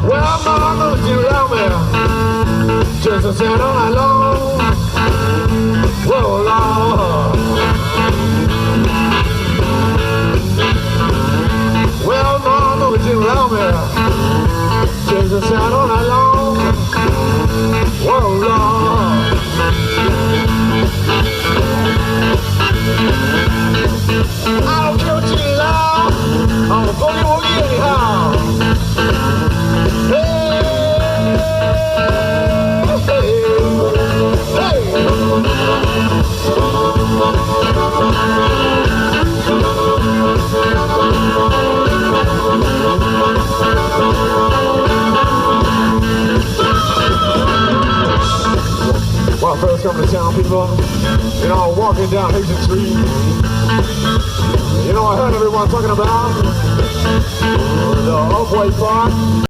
Well, mama, she around me just to sit all night long. Whoa, Lord. Well, mama, she around me just to sit all night long. Whoa, Lord. I don't care what you love, I'm a boogie woogie anyhow. When I first come to town, people, you know, walking down Hazen Street, you know, I heard everyone talking about the Upwey Park.